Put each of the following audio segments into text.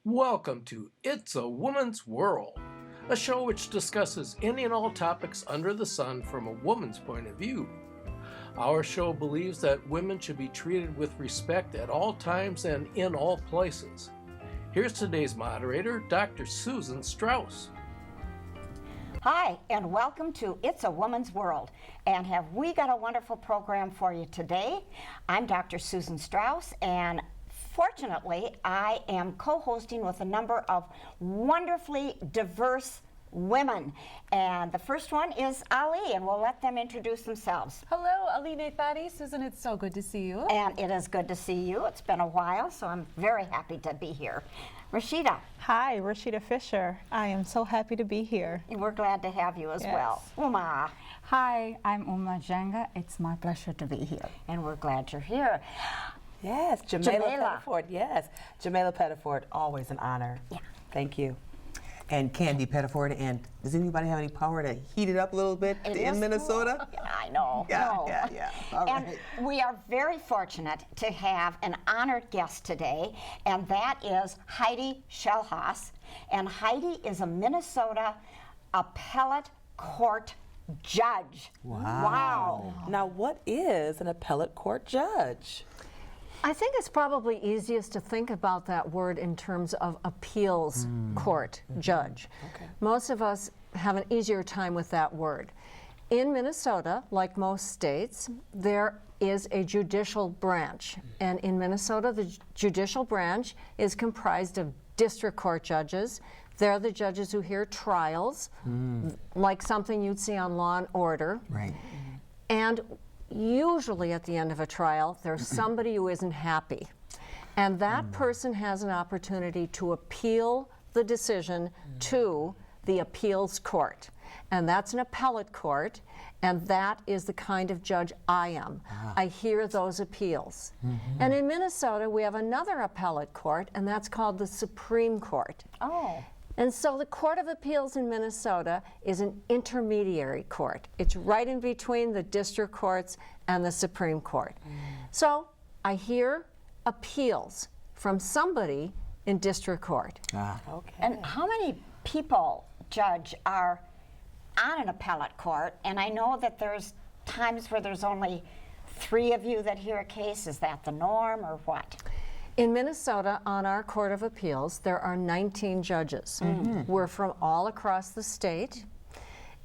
Welcome to It's a Woman's World, a show which discusses any and all topics under the sun from a woman's point of view. Our show believes that women should be treated with respect at all times and in all places. Here's today's moderator, Dr. Susan Strauss. Hi, and welcome to It's a Woman's World. And have we got a wonderful program for you today? I'm Dr. Susan Strauss, and fortunately, I am co-hosting with a number of wonderfully diverse women. And the first one is Ali, and we'll let them introduce themselves. Hello, Ali Nathani. Susan, it's so good to see you. And it is good to see you. It's been a while, so I'm very happy to be here. Rashida. Hi, Rashida Fisher. I am so happy to be here. And we're glad to have you as well. Uma. Hi, I'm Uma Jenga. It's my pleasure to be here. And we're glad you're here. Yes, Jamila Pettiford. Yes, Jamila Pettiford. Always an honor. Yeah. Thank you. And Candy Pettiford. And does anybody have any power to heat it up a little bit in Minnesota? Yeah, I know. Yeah. All And right. we are very fortunate to have an honored guest today, and that is Heidi Shellhas. And Heidi is a Minnesota appellate court judge. Wow. Now, what is an appellate court judge? I think it's probably easiest to think about that word in terms of appeals court judge. Okay. Most of us have an easier time with that word. In Minnesota, like most states, there is a judicial branch. And in Minnesota, the judicial branch is comprised of district court judges. They're the judges who hear trials, like something you'd see on Law and Order. Right. And usually at the end of a trial, there's somebody who isn't happy. And that person has an opportunity to appeal the decision to the appeals court. And that's an appellate court, and that is the kind of judge I am. I hear those appeals. And in Minnesota, we have another appellate court, and that's called the Supreme Court. Oh. And so the Court of Appeals in Minnesota is an intermediary court. It's right in between the district courts and the Supreme Court. So I hear appeals from somebody in district court. Okay. And how many people, Judge, are on an appellate court? And I know that there's times where there's only 3 of you that hear a case. Is that the norm or what? In Minnesota, on our Court of Appeals, there are 19 judges. We're from all across the state,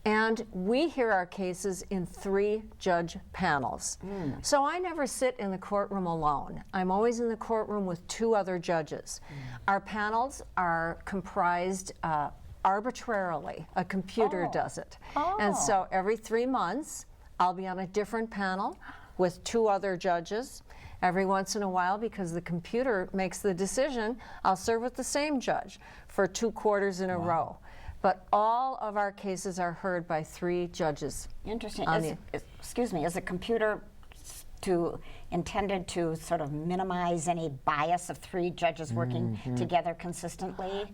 and we hear our cases in 3 judge panels. So I never sit in the courtroom alone. I'm always in the courtroom with 2 other judges. Our panels are comprised arbitrarily. A computer does it. And so every 3 months, I'll be on a different panel with 2 other judges. Every once in a while, because the computer makes the decision, I'll serve with the same judge for 2 quarters in a row. But all of our cases are heard by 3 judges. Interesting. On Excuse me, is the computer intended to sort of minimize any bias of 3 judges working together consistently?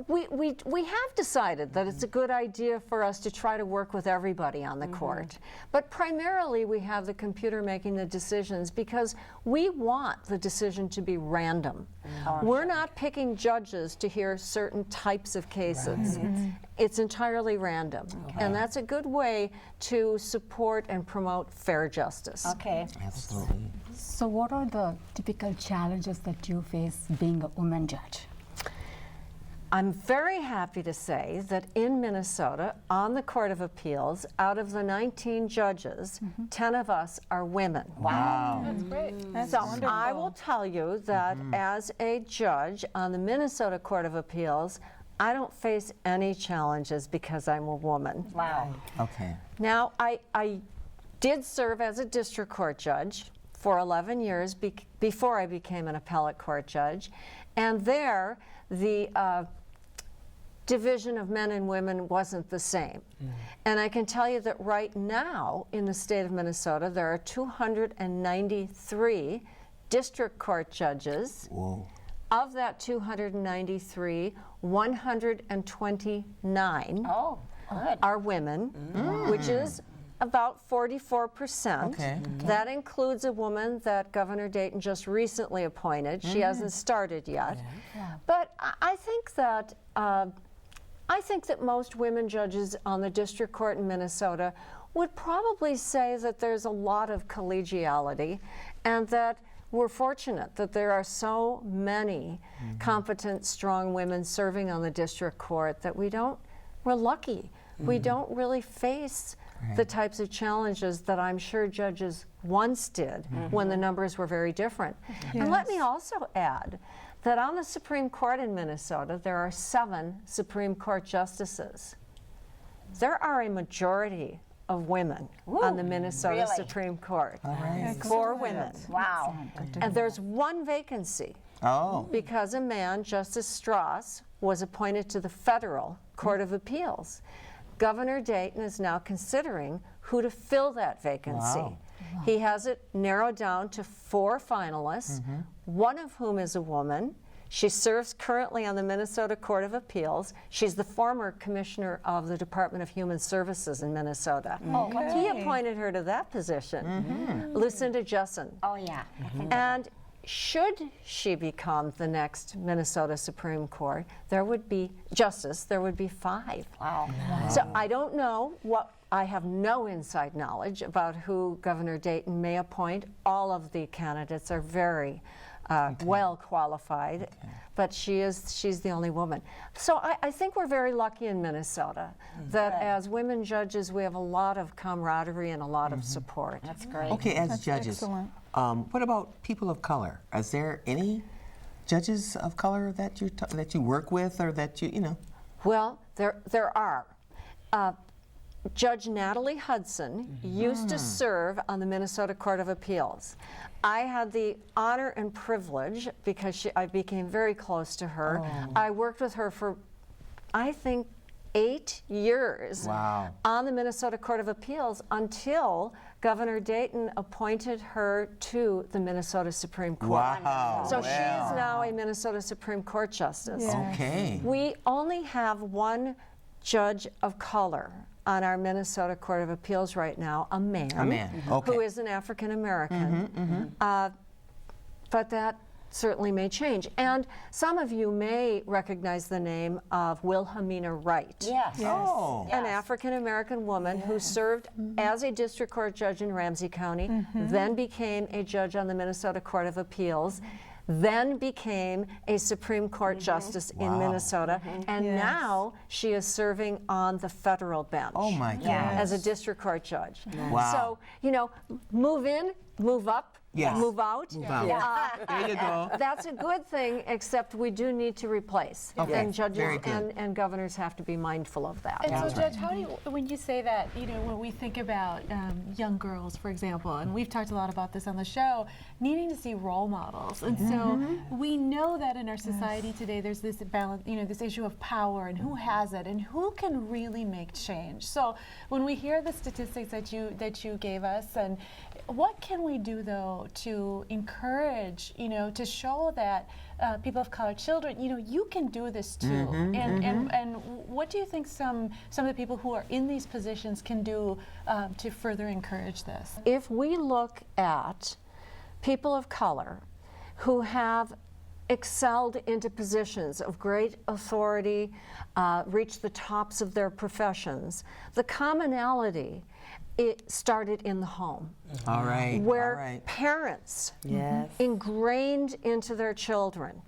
We have decided that it's a good idea for us to try to work with everybody on the court. But primarily we have the computer making the decisions because we want the decision to be random. We're not picking judges to hear certain types of cases. It's entirely random. And that's a good way to support and promote fair justice. Okay. Absolutely. So what are the typical challenges that you face being a woman judge? I'm very happy to say that in Minnesota, on the Court of Appeals, out of the 19 judges, 10 of us are women. Wow. That's great. So I will tell you that as a judge on the Minnesota Court of Appeals, I don't face any challenges because I'm a woman. Wow. Okay. Now, I did serve as a district court judge for 11 years before I became an appellate court judge. And there, the division of men and women wasn't the same. And I can tell you that right now in the state of Minnesota, there are 293 district court judges. Whoa. Of that 293, 129 Oh, good. are women, which is about 44%. Okay. That includes a woman that Governor Dayton just recently appointed. She hasn't started yet. But I think that most women judges on the district court in Minnesota would probably say that there's a lot of collegiality, and that we're fortunate that there are so many competent, strong women serving on the district court that we're lucky. We don't really face the types of challenges that I'm sure judges once did when the numbers were very different. And let me also add that on the Supreme Court in Minnesota, there are 7 Supreme Court justices. There are a majority of women on the Minnesota Supreme Court. All right. 4 women. Wow. And there's 1 vacancy because a man, Justice Strauss, was appointed to the Federal Court of Appeals. Governor Dayton is now considering who to fill that vacancy. Wow. He has it narrowed down to 4 finalists, one of whom is a woman. She serves currently on the Minnesota Court of Appeals. She's the former commissioner of the Department of Human Services in Minnesota. He appointed her to that position, Lucinda Jessen. Oh, yeah. And should she become the next Minnesota Supreme Court, there would be 5. Wow. So I don't know I have no inside knowledge about who Governor Dayton may appoint. All of the candidates are very well qualified, but she's the only woman. So I think we're very lucky in Minnesota that as women judges, we have a lot of camaraderie and a lot of support. That's great. Okay, as That's judges, excellent. what about people of color? Is there any judges of color that you work with, or that you know? Well, there are. Judge Natalie Hudson used to serve on the Minnesota Court of Appeals. I had the honor and privilege, because I became very close to her. I worked with her for, I think, 8 years on the Minnesota Court of Appeals until Governor Dayton appointed her to the Minnesota Supreme Court. Wow. So she is now a Minnesota Supreme Court justice. Okay. We only have 1 judge of color on our Minnesota Court of Appeals right now, a man, who is an African American. But that certainly may change. And some of you may recognize the name of Wilhelmina Wright. Yes. An African American woman who served as a district court judge in Ramsey County, then became a judge on the Minnesota Court of Appeals, then became a Supreme Court justice in Minnesota, and now she is serving on the federal bench my God. as a district court judge. Wow. So, you know, move in, move up, move out. Move out. There you go. That's a good thing, except we do need to replace. And judges Very good. and governors have to be mindful of that. And so, Judge, how do you, when you say that, you know, when we think about young girls, for example, and we've talked a lot about this on the show, needing to see role models. And so we know that in our society today, there's this balance, you know, this issue of power and who has it and who can really make change. So when we hear the statistics that you gave us, and what can we do, though, to encourage, you know, to show that people of color, children, you know, you can do this too. And what do you think some of the people who are in these positions can do to further encourage this? If we look at people of color who have excelled into positions of great authority, reached the tops of their professions, the commonality, it started in the home. All right. Where parents ingrained into their children,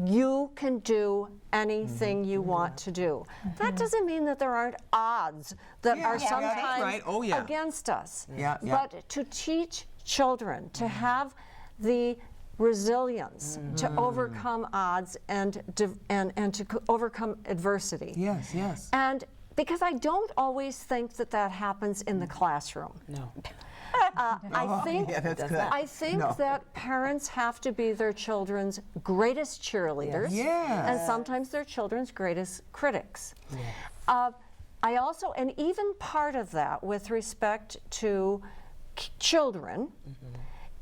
you can do anything you want to do. That doesn't mean that there aren't odds that are sometimes against us. But to teach children to have the resilience to overcome odds and to overcome adversity. Yes. And because I don't always think that happens in the classroom. No. I think that parents have to be their children's greatest cheerleaders and sometimes their children's greatest critics. I also, and even part of that with respect to children,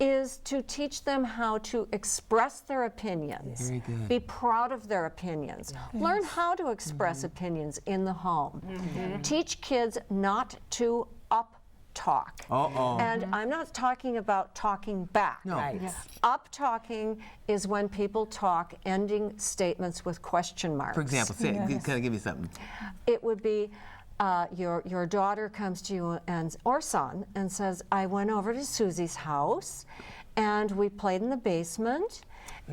is to teach them how to express their opinions, be proud of their opinions, learn how to express opinions in the home. Teach kids not to up talk. Uh-oh. And I'm not talking about talking back. No. Right. Up talking is when people talk ending statements with question marks. For example, say, kind of give me something. It would be your daughter comes to you or son and says, I went over to Susie's house and we played in the basement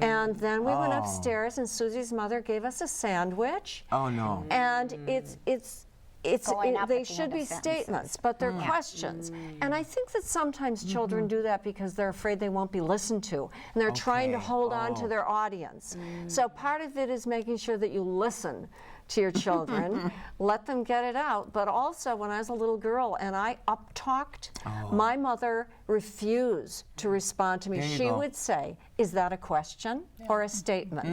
and then we went upstairs and Susie's mother gave us a sandwich. Oh, no. And they should be sentences. statements, but they're questions. And I think that sometimes children do that because they're afraid they won't be listened to, and they're trying to hold on to their audience. So part of it is making sure that you listen to your children, let them get it out. But also, when I was a little girl and I up-talked, my mother refused to respond to me. There you She go. would say, is that a question or a statement?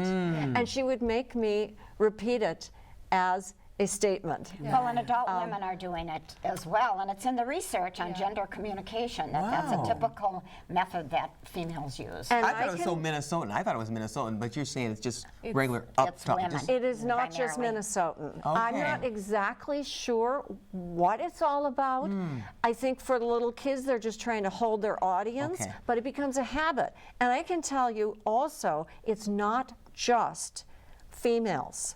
And she would make me repeat it as a statement. Well, and adult women are doing it as well, and it's in the research on gender communication that that's a typical method that females use. And I thought it was so Minnesotan. I thought it was Minnesotan, but you're saying it's just regular it's up-talk. women. just- It is not just Primarily. Minnesotan. I'm not Okay. exactly sure what it's all about. I think for the little kids, they're just trying to hold their audience, Okay. but it becomes a habit. And I can tell you also, it's not just females.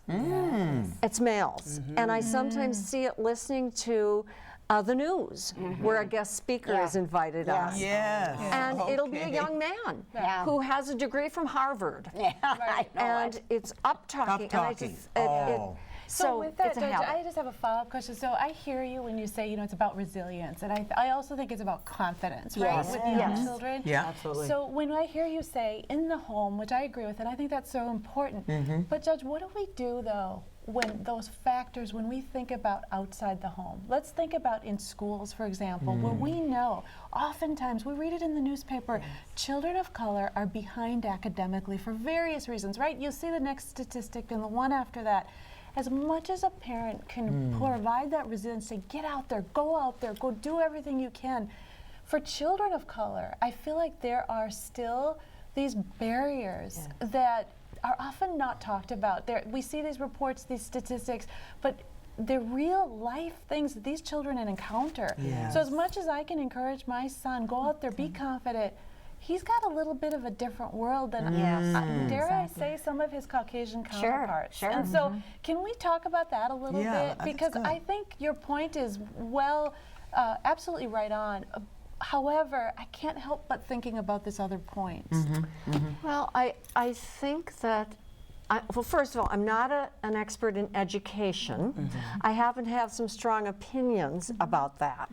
It's males. And I sometimes see it listening to the news, where a guest speaker is invited on. Yes. And it'll be a Okay. young man Yeah. who has a degree from Harvard. Yeah, I know And it. it's up talking. And I Up-talking. just, So with that, it's a Judge, habit. I just have a follow-up question. So I hear you when you say, it's about resilience, and I also think it's about confidence, right, Yes. with young children. Yeah. Absolutely. So when I hear you say in the home, which I agree with, and I think that's so important. But Judge, what do we do though when those factors, when we think about outside the home? Let's think about in schools, for example, where we know, oftentimes, we read it in the newspaper, children of color are behind academically for various reasons, right? You'll see the next statistic and the one after that. As much as a parent can provide that resilience, say, get out there, go do everything you can. For children of color, I feel like there are still these barriers that are often not talked about. We see these reports, these statistics, but they're real life things that these children encounter. Yes. So as much as I can encourage my son, go out there, be confident, he's got a little bit of a different world than, dare I say, some of his Caucasian counterparts. sure. And so can we talk about that a little Yeah, bit? that's Because good. I think your point is absolutely right on. However, I can't help but thinking about this other point. Well, I think that, well, first of all, I'm not an expert in education. I happen to have some strong opinions about that,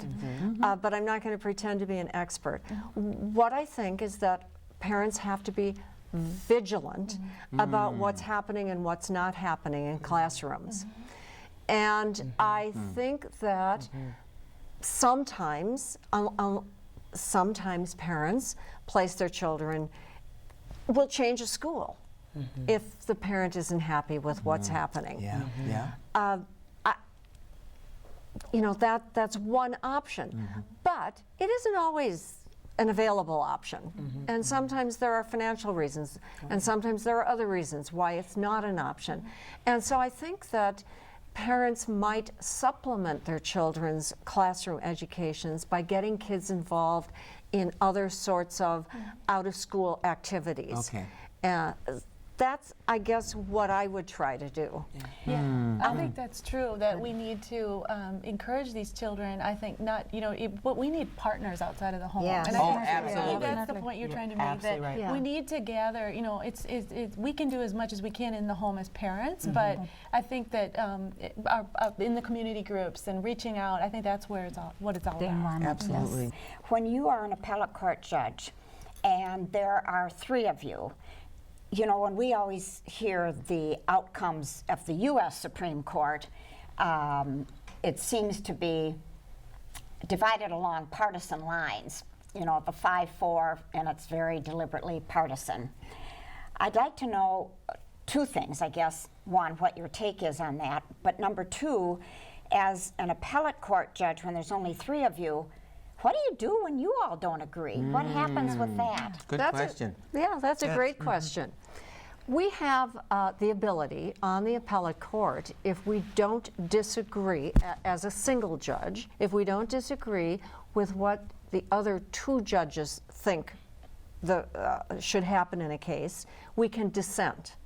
but I'm not going to pretend to be an expert. What I think is that parents have to be vigilant about what's happening and what's not happening in classrooms. And I think that sometimes parents place their children, will change a school if the parent isn't happy with what's happening. Yeah, yeah. That's one option. But it isn't always an available option. And sometimes there are financial reasons, and sometimes there are other reasons why it's not an option. And so I think that parents might supplement their children's classroom educations by getting kids involved in other sorts of out-of-school activities. Okay. That's, I guess, what I would try to do. I think that's true, that we need to encourage these children. I think but we need partners outside of the home. Yes. And I Oh, think absolutely. that's the point you're trying to make, that absolutely right. Yeah. we need to gather, we can do as much as we can in the home as parents, but I think that in the community groups and reaching out, I think that's where what it's all The about. environment. Absolutely. When you are an appellate court judge and there are three of you, when we always hear the outcomes of the U.S. Supreme Court, it seems to be divided along partisan lines, the 5-4, and it's very deliberately partisan. I'd like to know two things, I guess. One, what your take is on that, but number two, as an appellate court judge, when there's only three of you, what do you do when you all don't agree? What happens with that? Good That's question. That's a great question. We have the ability on the appellate court, if we don't disagree, as a single judge, if we don't disagree with what the other two judges think should happen in a case, we can dissent.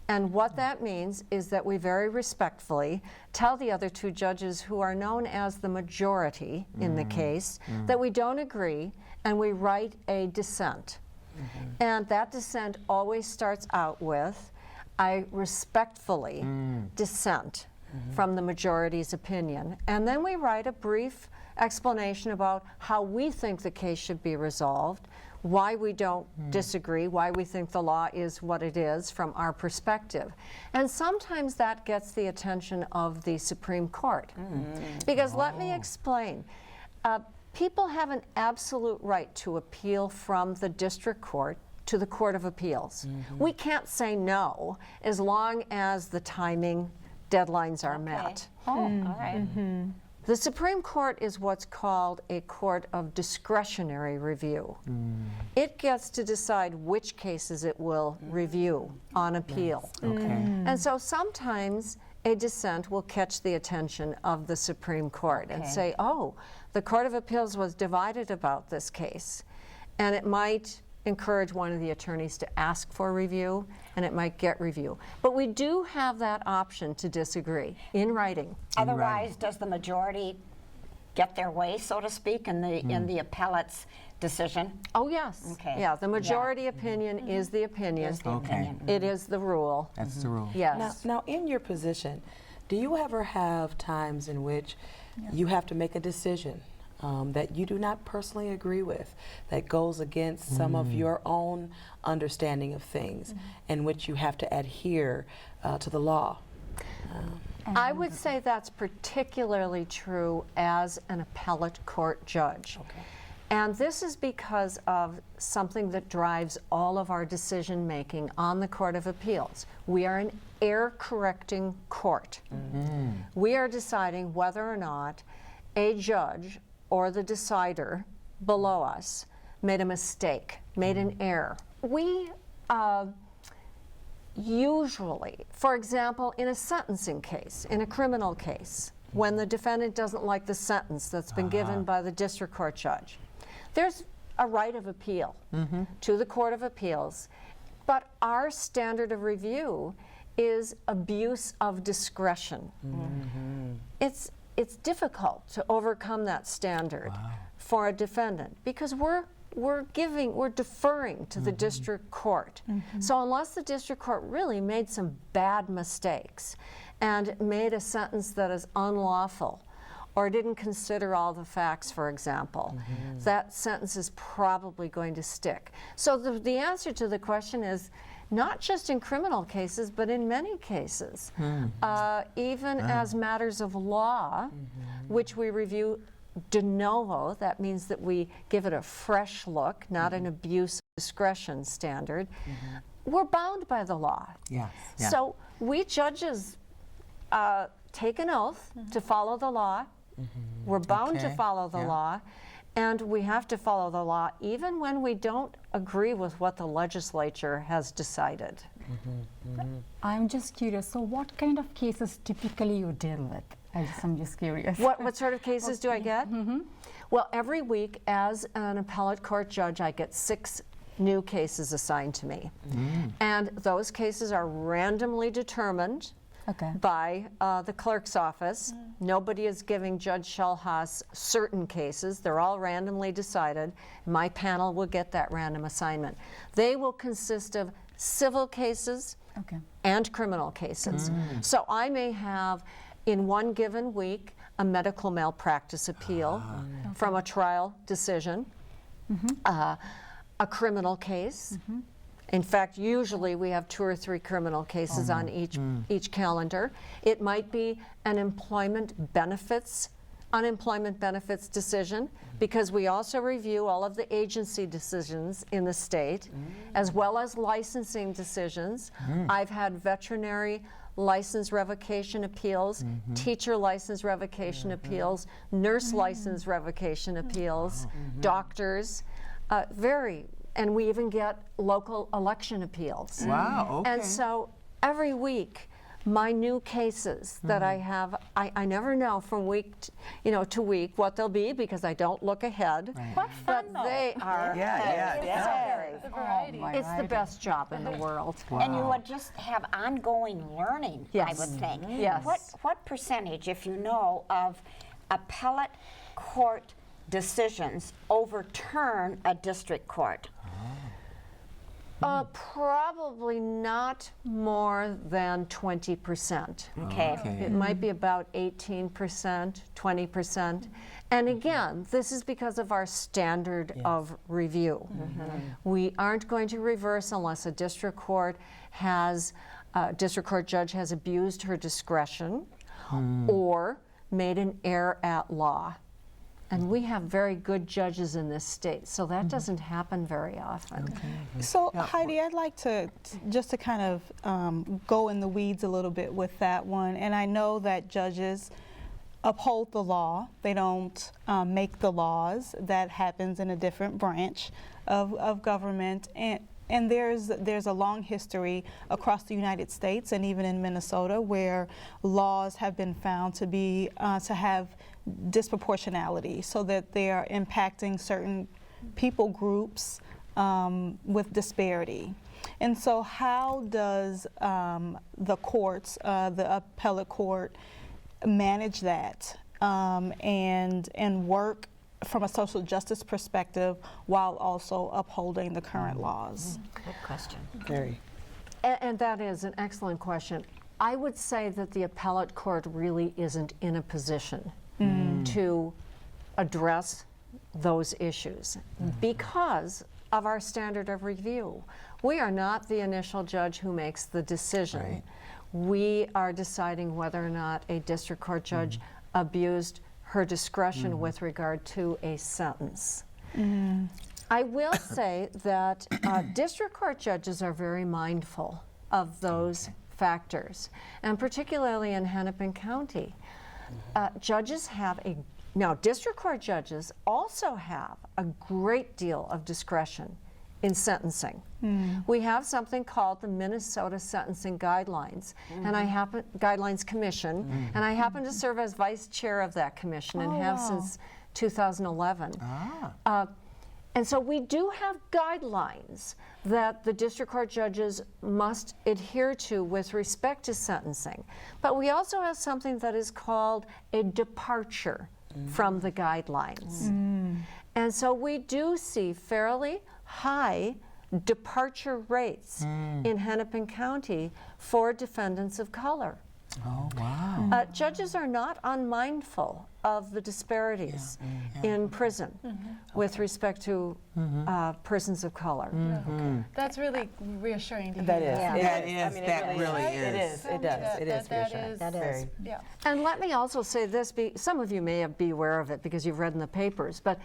And what that means is that we very respectfully tell the other two judges, who are known as the majority in the case, that we don't agree, and we write a dissent. And that dissent always starts out with, I respectfully dissent from the majority's opinion. And then we write a brief explanation about how we think the case should be resolved, why we don't disagree, why we think the law is what it is from our perspective. And sometimes that gets the attention of the Supreme Court. Because let me explain. People have an absolute right to appeal from the district court to the Court of Appeals. We can't say no as long as the timing deadlines are met. All right. The Supreme Court is what's called a court of discretionary review. It gets to decide which cases it will review on appeal. And so sometimes a dissent will catch the attention of the Supreme Court and say, oh, the Court of Appeals was divided about this case. And it might encourage one of the attorneys to ask for review, and it might get review. But we do have that option to disagree in writing. Otherwise, does the majority get their way, so to speak, in the appellate's decision? Oh, yes. Okay. Yeah, the majority opinion is the opinion. It is the rule. That's the rule. Yes. Now, in your position, do you ever have times in which you have to make a decision that you do not personally agree with, that goes against some of your own understanding of things, in which you have to adhere to the law? I would say that's particularly true as an appellate court judge. And this is because of something that drives all of our decision making on the Court of Appeals. We are an error-correcting court. We are deciding whether or not a judge or the decider below us made a mistake, made an error. We usually, for example, in a sentencing case, in a criminal case, when the defendant doesn't like the sentence that's been given by the district court judge, there's a right of appeal to the Court of Appeals. But our standard of review is abuse of discretion. It's difficult to overcome that standard for a defendant because we're deferring to the district court. So unless the district court really made some bad mistakes and made a sentence that is unlawful or didn't consider all the facts, for example, that sentence is probably going to stick. So the answer to the question is not just in criminal cases, but in many cases, even as matters of law, which we review de novo. That means that we give it a fresh look, not an abuse of discretion standard. We're bound by the law. So we judges take an oath to follow the law. We're bound to follow the law, and we have to follow the law even when we don't agree with what the legislature has decided. I'm just curious, so what kind of cases typically you deal with? I'm just curious. What sort of cases do I get? Well, every week as an appellate court judge, I get 6 new cases assigned to me. And those cases are randomly determined by the clerk's office. Nobody is giving Judge Shellhas certain cases. They're all randomly decided. My panel will get that random assignment. They will consist of civil cases and criminal cases. So I may have, in one given week, a medical malpractice appeal from a trial decision, a criminal case. In fact, usually we have 2 or 3 criminal cases on each calendar. It might be an unemployment benefits decision, because we also review all of the agency decisions in the state, as well as licensing decisions. I've had veterinary license revocation appeals, teacher license revocation appeals, nurse license revocation appeals, doctors, and we even get local election appeals. Wow, okay. And so every week my new cases that I have, I never know from week to week what they'll be because I don't look ahead. What fun, But they are. The variety. It's the best job in the world. And you would just have ongoing learning, I Yes. would think. Yes. What percentage, if you know, of appellate court decisions overturn a district court? Probably not more than 20%. Okay. It might be about 18%, 20%. And again, this is because of our standard of review. We aren't going to reverse unless a district court judge has abused her discretion or made an error at law. And we have very good judges in this state, so that doesn't happen very often. So Heidi, I'd like to just to kind of go in the weeds a little bit with that one. And I know that judges uphold the law. They don't make the laws. That happens in a different branch of government. And there's a long history across the United States and even in Minnesota where laws have been found to be to have disproportionality, so that they are impacting certain people groups with disparity. And so how does the courts, the appellate court, manage that and work from a social justice perspective while also upholding the current laws? Good question. Very. And that is an excellent question. I would say that the appellate court really isn't in a position to address those issues because of our standard of review. We are not the initial judge who makes the decision. Right. We are deciding whether or not a district court judge abused her discretion with regard to a sentence. I will say that district court judges are very mindful of those factors, and particularly in Hennepin County. District court judges also have a great deal of discretion in sentencing. We have something called the Minnesota Sentencing Guidelines, and Guidelines Commission, and I happen to serve as vice chair of that commission and have since 2011. And so we do have guidelines that the district court judges must adhere to with respect to sentencing. But we also have something that is called a departure from the guidelines. And so we do see fairly high departure rates in Hennepin County for defendants of color. Oh, wow. Judges are not unmindful of the disparities in prison with respect to persons of color. That's really reassuring to hear. That is. Yeah. That is, I mean, that it really It is. is. It does. It is reassuring. That is. Very. Yeah. And let me also say this, some of you may be aware of it because you've read in the papers, but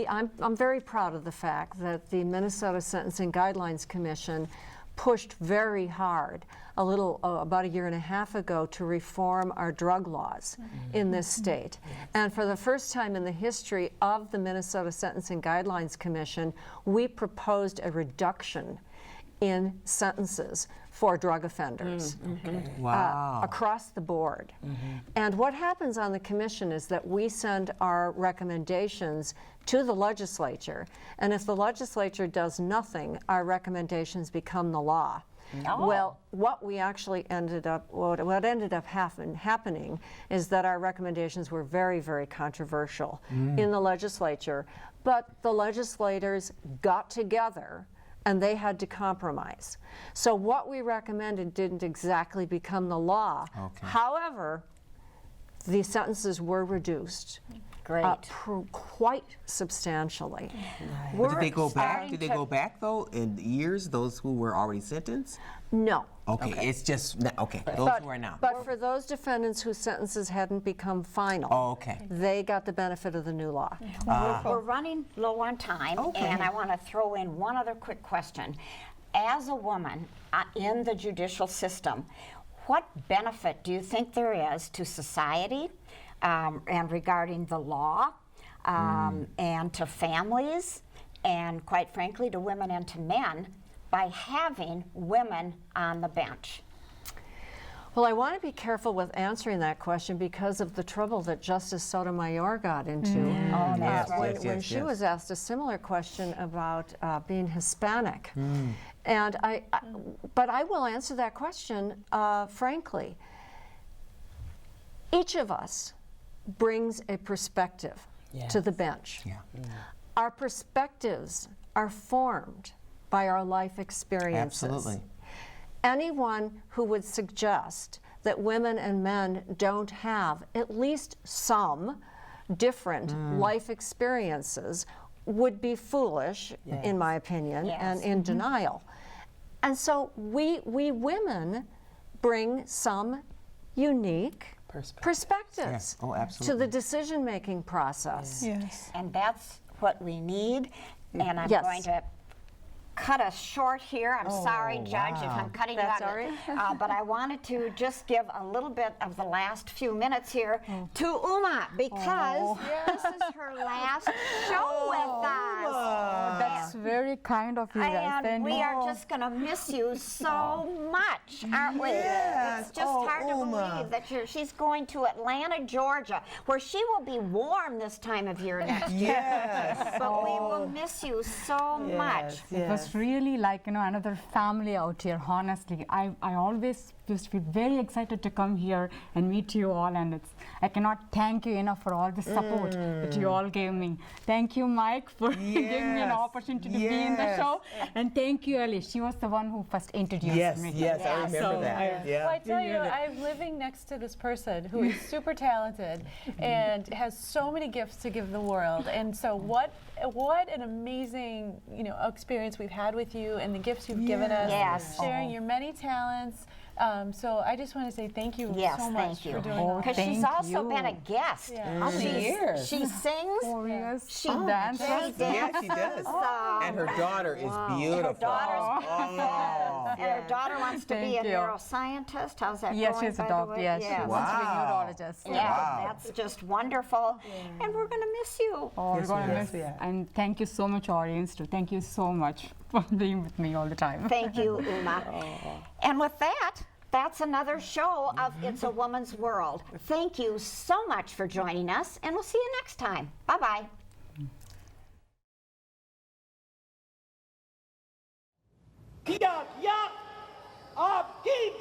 I'm very proud of the fact that the Minnesota Sentencing Guidelines Commission pushed very hard about a year and a half ago to reform our drug laws in this state. And for the first time in the history of the Minnesota Sentencing Guidelines Commission, we proposed a reduction in sentences for drug offenders Wow. across the board. And what happens on the commission is that we send our recommendations to the legislature, and if the legislature does nothing, our recommendations become the law. Well, what ended up happening is that our recommendations were very, very controversial in the legislature, but the legislators got together and they had to compromise. So what we recommended didn't exactly become the law. Okay. However, the sentences were reduced. Great. Quite substantially. But did they go back? starting Did they to- go back though in years? Those who were already sentenced? No. Okay, it's just okay. Those who are now. But for those defendants whose sentences hadn't become final, Oh, okay. they got the benefit of the new law. We're running low on time, and I want to throw in one other quick question. As a woman in the judicial system, what benefit do you think there is to society and regarding the law and to families and, quite frankly, to women and to men by having women on the bench? Well, I want to be careful with answering that question because of the trouble that Justice Sotomayor got into Oh, that's right. when she was asked a similar question about being Hispanic. And but I will answer that question frankly. Each of us brings a perspective to the bench. Yeah. Our perspectives are formed by our life experiences. Absolutely. Anyone who would suggest that women and men don't have at least some different life experiences would be foolish, in my opinion, and in denial. And so we women bring some unique perspectives Yes. Oh, to absolutely. the decision-making process. Yes. And that's what we need. And I'm Yes. going to cut us short here. I'm sorry, Judge, if I'm cutting That's you all out. But I wanted to just give a little bit of the last few minutes here to Uma, because this is her last show with us. That's very kind of you guys. And we are just going to miss you so much, aren't we? Yes. It's just Oh, hard to Uma. believe that she's going to Atlanta, Georgia, where she will be warm this time of year next year. Yes. But we will miss you so much. It was really like, another family out here, honestly. I always used to be very excited to come here and meet you all, and I cannot thank you enough for all the support that you all gave me. Thank you, Mike, for giving me an opportunity to be in the show, and thank you, Ellie. She was the one who first introduced me. I remember So, that. Well, I tell you, I'm living next to this person who is super talented and has so many gifts to give the world. And so what an amazing, experience we've had with you and the gifts you've given us, Yes. sharing your many talents. So I just want to say thank you Yes, so thank much you. for doing all Because that. she's Thank also you. been a guest. Yeah. How many years? She sings. 4 years. She dances. dances. Yeah, she does. And her daughter is beautiful. Her daughter's Oh. and her daughter wants to be a Thank you. neuroscientist. How's that Yes, going, she's a by the doctor. way? Yes, she Yes. wants to be a Wow. neurologist. Yeah, Wow. that's just wonderful. And we're going to miss you. Oh, Yes, we're gonna we miss are. it. And thank you so much, audience, too. Thank you so much for being with me all the time. Thank you, Uma. And with that, that's another show of It's a Woman's World. Thank you so much for joining us, and we'll see you next time. Bye-bye. Kiyak yak, ab ki